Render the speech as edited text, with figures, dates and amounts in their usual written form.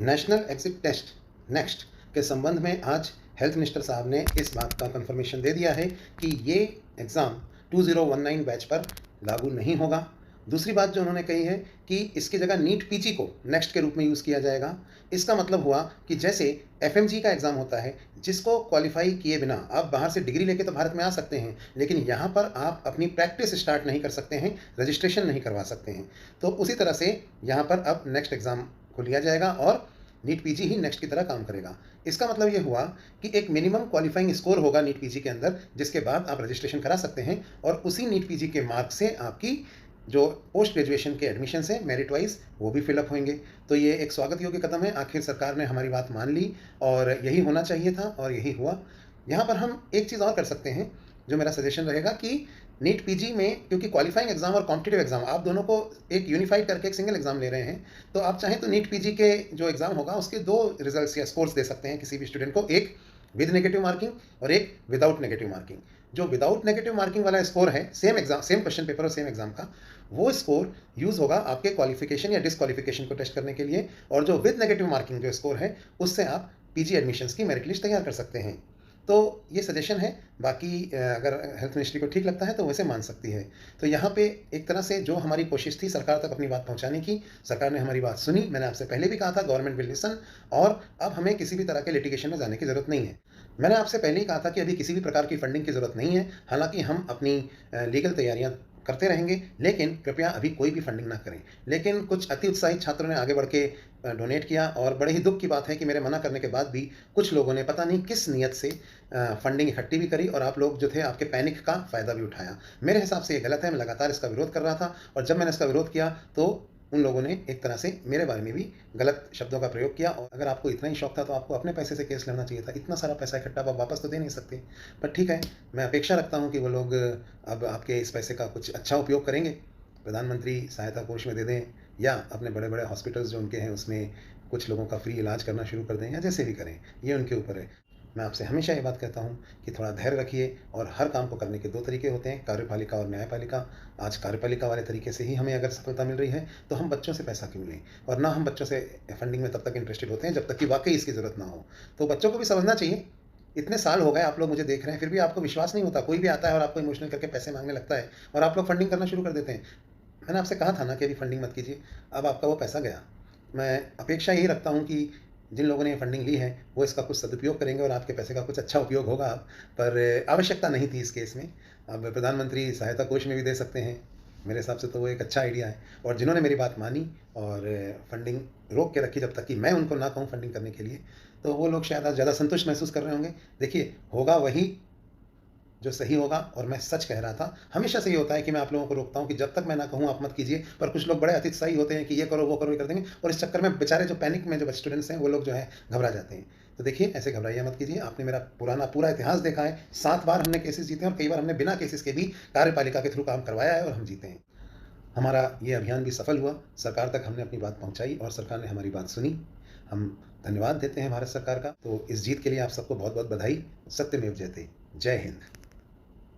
National exit test next के संबंध में आज हेल्थ मिनिस्टर साहब ने इस बात का कंफर्मेशन दे दिया है कि ये एग्ज़ाम 2019 बैच पर लागू नहीं होगा। दूसरी बात जो उन्होंने कही है कि इसकी जगह नीट पीजी को नेक्स्ट के रूप में यूज़ किया जाएगा। इसका मतलब हुआ कि जैसे एफएमजी का एग्ज़ाम होता है, जिसको क्वालिफाई किए बिना आप बाहर से डिग्री लेके तो भारत में आ सकते हैं, लेकिन यहाँ पर आप अपनी प्रैक्टिस स्टार्ट नहीं कर सकते हैं, रजिस्ट्रेशन नहीं करवा सकते हैं। तो उसी तरह से यहाँ पर अब नेक्स्ट एग्ज़ाम को लिया जाएगा और नीट पीजी ही नेक्स्ट की तरह काम करेगा। इसका मतलब ये हुआ कि एक मिनिमम क्वालिफाइंग स्कोर होगा नीट पीजी के अंदर, जिसके बाद आप रजिस्ट्रेशन करा सकते हैं और उसी नीट पीजी के मार्क से आपकी जो पोस्ट ग्रेजुएशन के एडमिशन हैं मेरिट वाइज वो भी फिलअप होंगे। तो ये एक स्वागत योग्य कदम है। आखिर सरकार ने हमारी बात मान ली और यही होना चाहिए था और यही हुआ। यहाँ पर हम एक चीज़ और कर सकते हैं, जो मेरा सजेशन रहेगा कि नीट पीजी में, क्योंकि क्वालिफाइंग एग्जाम और कॉम्पिटिटिव एग्जाम आप दोनों को एक यूनिफाइड करके एक सिंगल एग्जाम ले रहे हैं, तो आप चाहें तो नीट पीजी के जो एग्जाम होगा उसके दो रिजल्ट्स या स्कोर्स दे सकते हैं किसी भी स्टूडेंट को, एक विद नेगेटिव मार्किंग और एक विदाउट नेगेटिव मार्किंग। जो विदाउट नेगेटिव मार्किंग वाला स्कोर है, same exam, same question paper और सेम एग्जाम का, वो स्कोर यूज़ होगा आपके क्वालिफिकेशन या डिसक्वालिफिकेशन को टेस्ट करने के लिए, और जो विद नेगेटिव मार्किंग जो स्कोर है उससे आप पीजी एडमिशन्स की मेरिट लिस्ट तैयार कर सकते हैं। तो ये सजेशन है। बाकी अगर हेल्थ मिनिस्ट्री को ठीक लगता है तो वैसे मान सकती है। तो यहाँ पे एक तरह से जो हमारी कोशिश थी सरकार तक अपनी बात पहुँचाने की, सरकार ने हमारी बात सुनी। मैंने आपसे पहले भी कहा था गवर्नमेंट विल लिसन, और अब हमें किसी भी तरह के लिटिगेशन में जाने की ज़रूरत नहीं है। मैंने आपसे पहले ही कहा था कि अभी किसी भी प्रकार की फंडिंग की ज़रूरत नहीं है। हालांकि हम अपनी लीगल तैयारियां करते रहेंगे, लेकिन कृपया अभी कोई भी फंडिंग ना करें। लेकिन कुछ अति उत्साहित छात्रों ने आगे बढ़ के डोनेट किया, और बड़े ही दुख की बात है कि मेरे मना करने के बाद भी कुछ लोगों ने पता नहीं किस नीयत से फंडिंग इकट्ठी भी करी, और आप लोग जो थे आपके पैनिक का फ़ायदा भी उठाया। मेरे हिसाब से ये गलत है। मैं लगातार इसका विरोध कर रहा था, और जब मैंने इसका विरोध किया तो उन लोगों ने एक तरह से मेरे बारे में भी गलत शब्दों का प्रयोग किया। और अगर आपको इतना ही शौक था तो आपको अपने पैसे से केस लड़ना चाहिए था। इतना सारा पैसा इकट्ठा आप वापस तो दे नहीं सकते, पर ठीक है, मैं अपेक्षा रखता हूँ कि वो लोग अब आपके इस पैसे का कुछ अच्छा उपयोग करेंगे, प्रधानमंत्री सहायता कोष में दे दें, या अपने बड़े बड़े हॉस्पिटल्स जो उनके हैं उसमें कुछ लोगों का फ्री इलाज करना शुरू कर दें, या जैसे भी करें, ये उनके ऊपर है। मैं आपसे हमेशा ये बात कहता हूँ कि थोड़ा धैर्य रखिए, और हर काम को करने के दो तरीके होते हैं, कार्यपालिका और न्यायपालिका। आज कार्यपालिका वाले तरीके से ही हमें अगर सफलता मिल रही है तो हम बच्चों से पैसा क्यों लें, और ना हम बच्चों से फंडिंग में तब तक इंटरेस्टेड होते हैं जब तक कि वाकई इसकी ज़रूरत ना हो। तो बच्चों को भी समझना चाहिए। इतने साल हो गए आप लोग मुझे देख रहे हैं, फिर भी आपको विश्वास नहीं होता। कोई भी आता है और आपको इमोशनल करके पैसे मांगने लगता है, और आप लोग फंडिंग करना शुरू कर देते हैं। मैंने आपसे कहा था ना कि अभी फंडिंग मत कीजिए। अब आपका वो पैसा गया। मैं अपेक्षा यही रखता हूँ कि जिन लोगों ने ये फंडिंग ली है वो इसका कुछ सदुपयोग करेंगे और आपके पैसे का कुछ अच्छा उपयोग होगा। पर आवश्यकता नहीं थी इस केस में। अब प्रधानमंत्री सहायता कोष में भी दे सकते हैं। मेरे हिसाब से तो वो एक अच्छा आइडिया है, और जिन्होंने मेरी बात मानी और फंडिंग रोक के रखी जब तक कि मैं उनको ना कहूँ फंडिंग करने के लिए, तो वो लोग शायद आज ज़्यादा संतुष्ट महसूस कर रहे होंगे। देखिए, होगा वही जो सही होगा, और मैं सच कह रहा था। हमेशा से ये होता है कि मैं आप लोगों को रोकता हूँ कि जब तक मैं ना कहूँ आप मत कीजिए, पर कुछ लोग बड़े अतित्साही होते हैं कि ये करो वो करो ये कर देंगे, और इस चक्कर में बेचारे जो पैनिक में जो स्टूडेंट्स हैं वो लोग जो है घबरा जाते हैं। तो देखिए, ऐसे घबराइए मत कीजिए। आपने मेरा पुराना पूरा इतिहास देखा है। 7 बार हमने केसेस जीते हैं, और कई बार हमने बिना केसेस के भी कार्यपालिका के थ्रू काम करवाया है और हम जीते हैं। हमारा ये अभियान भी सफल हुआ। सरकार तक हमने अपनी बात पहुँचाई और सरकार ने हमारी बात सुनी। हम धन्यवाद देते हैं भारत सरकार का। तो इस जीत के लिए आप सबको बहुत बहुत बधाई। सत्यमेव जयते। जय हिंद।